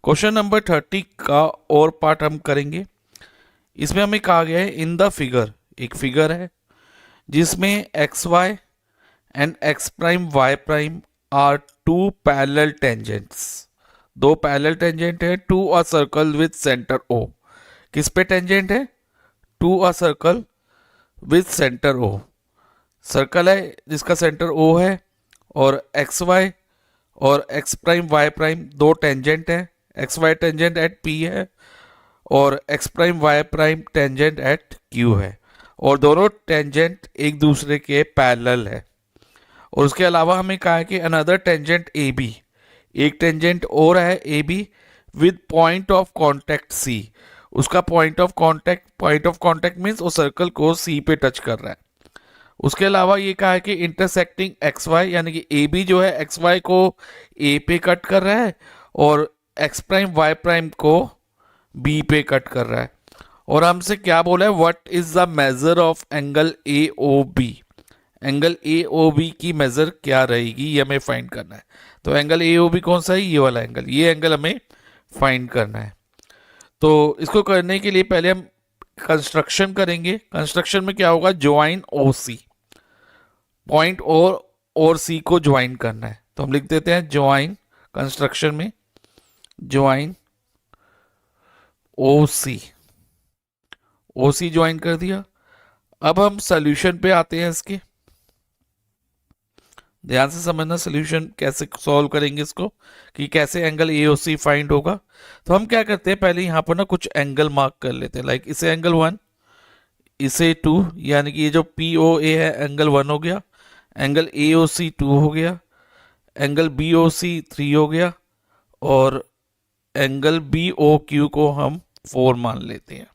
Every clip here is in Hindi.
क्वेश्चन नंबर 30 का और पार्ट हम करेंगे। इसमें हमें कहा गया है इन द फिगर, एक फिगर है जिसमें X Y and X prime Y prime are two parallel tangents. दो पैरेलल टेंजेंट है to a circle with centre O. किस पे टेंजेंट है? To a circle with centre O. Circle है जिसका सेंटर ओ है, और एक्स वाई और एक्स प्राइम वाई प्राइम दो टेंजेंट है। X Y tangent at P है और X prime Y prime tangent at Q है, और दोनों टेंजेंट एक दूसरे के पैरेलल है। और उसके अलावा हमें कहा है कि अनदर टेंजेंट ए बी, एक टेंजेंट और है A B with point of contact C. उसका पॉइंट ऑफ कॉन्टेक्ट मीन्स वो सर्कल को सी पे टच कर रहा है। उसके अलावा ये कहा है कि इंटरसेक्टिंग एक्स वाई, यानी कि ए बी जो है एक्स वाई को ए पे कट कर रहा है और एक्स प्राइम वाई प्राइम को बी पे कट कर रहा है। और हमसे क्या बोला है, what is the measure of angle A O B. Angle A O B की मेजर क्या रहेगी ये हमें फाइंड करना है। तो एंगल ए ओ बी कौन सा है? ये वाला एंगल, ये एंगल हमें फाइंड करना है। तो इसको करने के लिए पहले हम कंस्ट्रक्शन करेंगे। कंस्ट्रक्शन में क्या होगा, ज्वाइन ओ सी, पॉइंट और सी को ज्वाइन करना है। तो हम लिख देते हैं ज्वाइन, कंस्ट्रक्शन में ज्वाइन ओ सी ज्वाइन कर दिया। अब हम सॉल्यूशन पे आते हैं इसके। ध्यान से समझना सॉल्यूशन कैसे सॉल्व करेंगे इसको, कि कैसे angle A O C find होगा। तो हम क्या करते हैं, पहले यहाँ पर ना कुछ एंगल मार्क कर लेते हैं। लाइक इसे एंगल 1, इसे 2, यानी कि ये जो पी ओ ए है एंगल 1 हो गया, एंगल ए ओ सी 2 हो गया, एंगल बी ओ सी 3 हो गया, और एंगल बी ओ क्यू को हम 4 मान लेते हैं।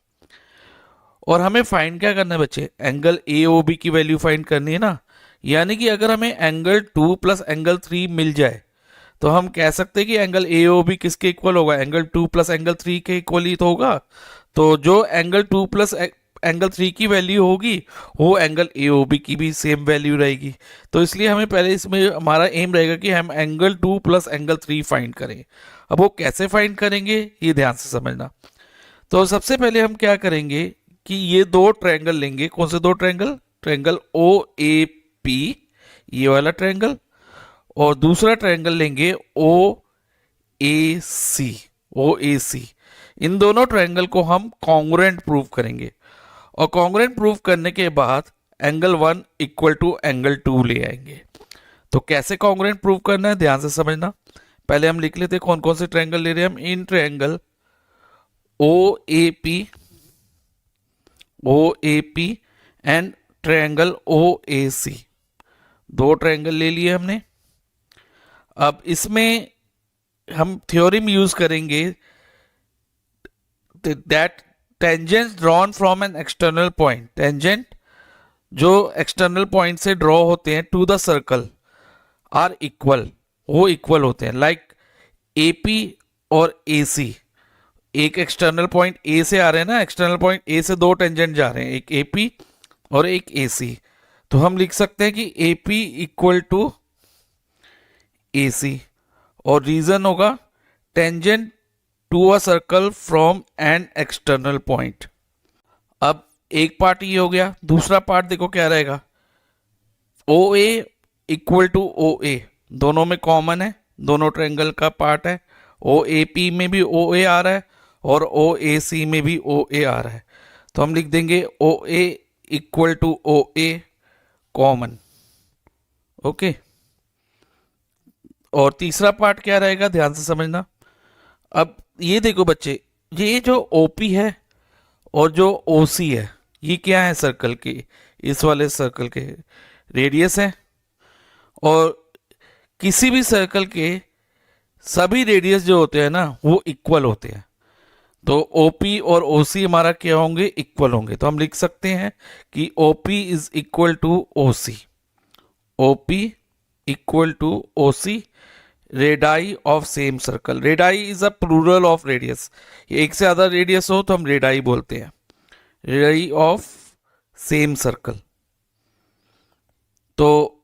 और हमें फाइंड क्या करना है बच्चे, एंगल ए ओ बी की वैल्यू फाइंड करनी है ना। यानी कि अगर हमें एंगल 2 प्लस एंगल 3 मिल जाए तो हम कह सकते हैं कि एंगल ए ओ बी किसके इक्वल होगा, एंगल 2 प्लस एंगल 3 के इक्वल ही तो होगा। तो जो एंगल 2 प्लस एंगल 3 की वैल्यू होगी वो एंगल ए ओ बी की भी सेम वैल्यू रहेगी। तो इसलिए हमें पहले इसमें हमारा एम रहेगा कि हम एंगल 2 प्लस एंगल 3 फाइंड करें। अब वो कैसे फाइंड करेंगे ये ध्यान से समझना। तो सबसे पहले हम क्या करेंगे कि ये दो ट्रायंगल लेंगे। कौन से दो triangle? Triangle O A P, ये वाला ट्रायंगल, और दूसरा ट्रायंगल लेंगे ओ ए सी। इन दोनों ट्रायंगल को हम कॉन्ग्रुएंट प्रूव करेंगे, और कॉन्ग्रुएंट प्रूव करने के बाद एंगल 1 इक्वल टू एंगल 2 ले आएंगे। तो कैसे कॉन्ग्रुएंट प्रूव करना है ध्यान से समझना। पहले हम लिख लेते हैं कौन कौन से ट्रायंगल ले रहे हैं हम। In triangle O A P and triangle O A C, दो ट्रायंगल ले लिए हमने। अब इसमें हम थ्योरम यूज करेंगे that tangent drawn from an external point, tangent जो एक्सटर्नल पॉइंट से ड्रॉ होते हैं to the circle are equal, वो इक्वल होते हैं। लाइक ए पी और ए सी, एक एक्सटर्नल पॉइंट ए से आ रहे हैं ना, एक्सटर्नल पॉइंट ए से दो टेंजेंट जा रहे हैं, एक ए पी और एक ए सी। तो हम लिख सकते हैं कि A P equal to A C, और रीजन होगा tangent to a circle from an external point. अब एक पार्ट ये हो गया, दूसरा पार्ट देखो क्या रहेगा, ओ ए इक्वल टू ओ ए, दोनों में कॉमन है, दोनों ट्रायंगल का पार्ट है। ओ ए पी में भी ओ ए आ रहा है और ओ ए सी में भी ओ ए आ रहा है। तो हम लिख देंगे ओ ए इक्वल टू ओ ए कॉमन। ओके, और तीसरा पार्ट क्या रहेगा ध्यान से समझना। अब ये देखो बच्चे, ये जो ओपी है और जो ओसी है ये क्या है, सर्कल के, इस वाले सर्कल के रेडियस है। और किसी भी सर्कल के सभी रेडियस जो होते हैं ना वो इक्वल होते हैं। तो ओपी और ओसी हमारा क्या होंगे, इक्वल होंगे। तो हम लिख सकते हैं कि OP is equal to OC, OP equal to OC, radii of same circle. Radii is a plural of radius, एक से ज्यादा रेडियस हो तो हम रेडाई बोलते हैं, रेडाई ऑफ सेम सर्कल। तो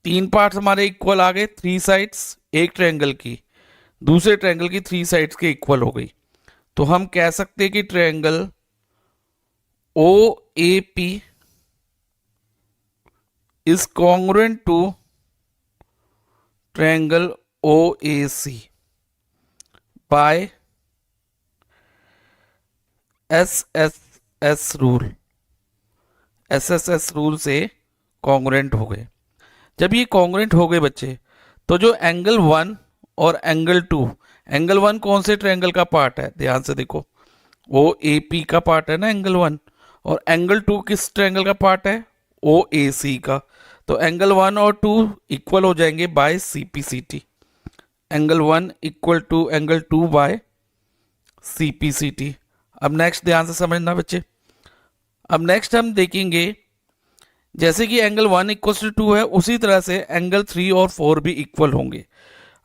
तीन पार्ट्स हमारे इक्वल आ गए, थ्री साइड्स एक ट्रायंगल की। दूसरे ट्रायंगल की 3 साइड्स के इक्वल हो गई, तो हम कह सकते हैं कि triangle O A P is congruent to triangle O A C by S S S rule. S S S rule से कॉन्ग्रुएंट हो गए। जब ये कॉन्ग्रुएंट हो गए बच्चे, तो जो एंगल 1 और एंगल 2, एंगल 1 कौन से ट्रायंगल का पार्ट है, ध्यान से देखो, ओ ए पी का पार्ट है ना एंगल 1, और एंगल 2 किस ट्रायंगल का पार्ट है, ओ ए सी का। तो एंगल 1 और 2 इक्वल हो जाएंगे by C P C T. Angle 1 equal to angle 2 by C P C T. अब नेक्स्ट ध्यान से समझना बच्चे। अब नेक्स्ट हम देखेंगे, जैसे कि एंगल 1 इक्वल टू 2 है, उसी तरह से एंगल 3 और 4 भी इक्वल होंगे।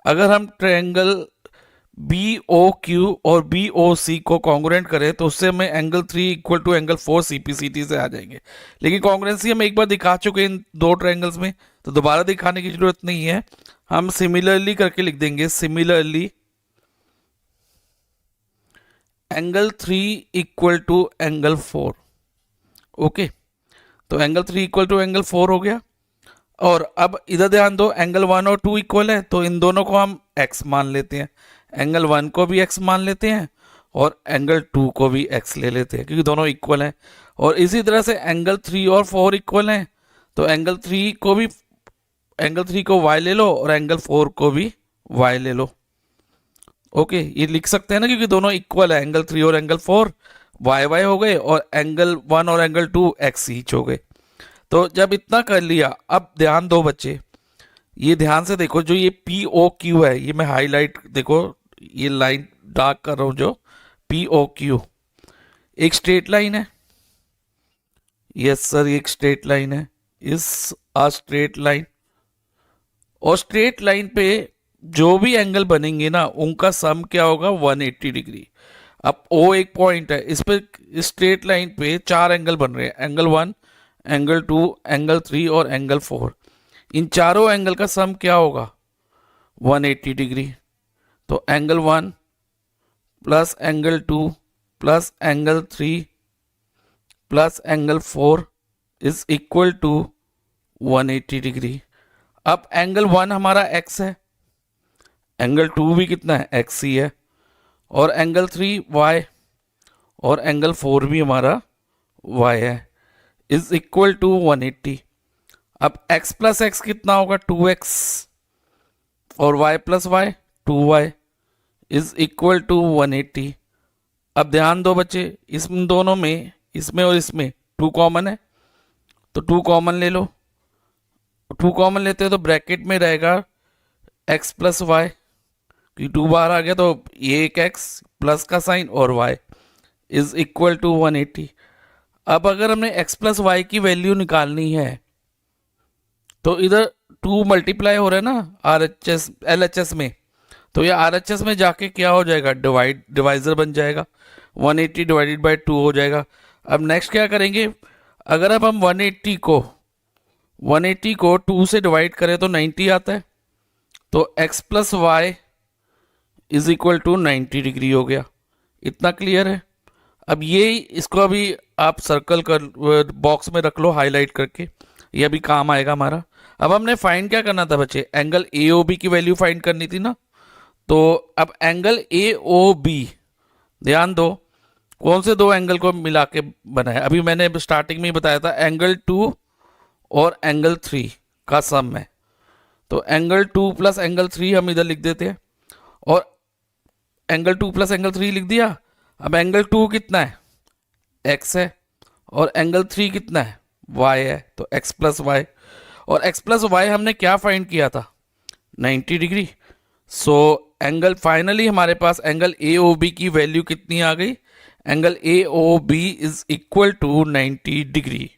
अगर हम ट्रायंगल बी ओ क्यू और बी ओ सी को कॉन्ग्रुएंट करें तो उससे हमें angle 3 equal to angle 4 C P C T से आ जाएंगे। लेकिन कॉन्ग्रुएंसी हम एक बार दिखा चुके हैं इन दो ट्रायंगल्स में, तो दोबारा दिखाने की जरूरत नहीं है। हम सिमिलरली करके लिख देंगे, similarly angle 3 equal to angle 4। Okay, तो एंगल 3 इक्वल टू एंगल 4 हो गया। और अब इधर ध्यान दो, एंगल 1 और 2 इक्वल है, तो इन दोनों को हम x मान लेते हैं। एंगल 1 को भी x मान लेते हैं और एंगल 2 को भी x ले लेते हैं, क्योंकि दोनों इक्वल हैं। और इसी तरह से एंगल 3 और 4 इक्वल हैं, तो एंगल 3 को y ले लो और एंगल 4 को भी y ले लो। ओके, ये लिख सकते हैं ना, क्योंकि दोनों इक्वल है, एंगल 3 और एंगल 4 वाई वाई हो गए, और एंगल 1 और एंगल 2 एक्स ईच हो गए। तो जब इतना कर लिया, अब ध्यान दो बच्चे, ये ध्यान से देखो, जो ये पी ओ क्यू है, ये मैं हाईलाइट, देखो ये लाइन डार्क कर रहा हूं, जो पी ओ क्यू एक स्ट्रेट लाइन है। यस सर, एक स्ट्रेट लाइन है, इस आ स्ट्रेट लाइन। और स्ट्रेट लाइन पे जो भी एंगल बनेंगे ना, उनका सम क्या होगा, 180 डिग्री। अब ओ एक पॉइंट है, इस पे स्ट्रेट लाइन पे 4 एंगल बन रहे हैं, एंगल 1, एंगल 2, एंगल 3 और एंगल 4। इन चारों एंगल का सम क्या होगा, 180 डिग्री। तो angle 1 plus angle 2 plus angle 3 plus angle 4 is equal to 180 degree. अब एंगल 1 हमारा x है, एंगल 2 भी कितना है, x ही है, और एंगल 3 y, और एंगल 4 भी हमारा y है, इज इक्वल टू 180। अब x प्लस एक्स कितना होगा, 2x, और y plus Y 2y, is equal to 180। अब ध्यान दो बच्चे, इस दोनों में, इसमें और इसमें 2 कॉमन है, तो 2 कॉमन ले लो। 2 कॉमन लेते हो तो ब्रैकेट में रहेगा x प्लस वाई, क्योंकि 2 बाहर आ गया, तो ये एक x प्लस का साइन और y इज इक्वल टू 180। अब अगर हमने x प्लस वाई की वैल्यू निकालनी है, तो इधर 2 मल्टीप्लाई हो रहा है ना RHS LHS में, तो ये RHS में जाके क्या हो जाएगा, डिवाइजर बन जाएगा, 180 डिवाइडेड बाई 2 हो जाएगा। अब नेक्स्ट क्या करेंगे, अगर अब हम 180 को 2 से डिवाइड करें तो 90 आता है, तो x plus Y is equal to 90 degree हो गया। इतना क्लियर है। अब ये, इसको अभी आप सर्कल कर बॉक्स में रख लो हाईलाइट करके, ये अभी काम आएगा हमारा। अब हमने फाइंड क्या करना था बच्चे, एंगल ए ओ बी की वैल्यू फाइंड करनी थी ना। तो अब एंगल ए ओ बी, ध्यान दो, कौन से 2 एंगल को मिला के बना है, अभी मैंने स्टार्टिंग में ही बताया था, एंगल 2 और एंगल 3 का सम है। तो एंगल 2 प्लस एंगल 3 हम इधर लिख देते हैं, और एंगल 2 प्लस एंगल 3 लिख दिया। अब एंगल 2 कितना है, x है, और एंगल 3 कितना है, y है, तो x प्लस वाई, और x प्लस वाई हमने क्या फाइंड किया था, 90 डिग्री। सो एंगल, फाइनली हमारे पास एंगल ए ओ बी की वैल्यू कितनी आ गई, angle A O B is equal to 90 degree.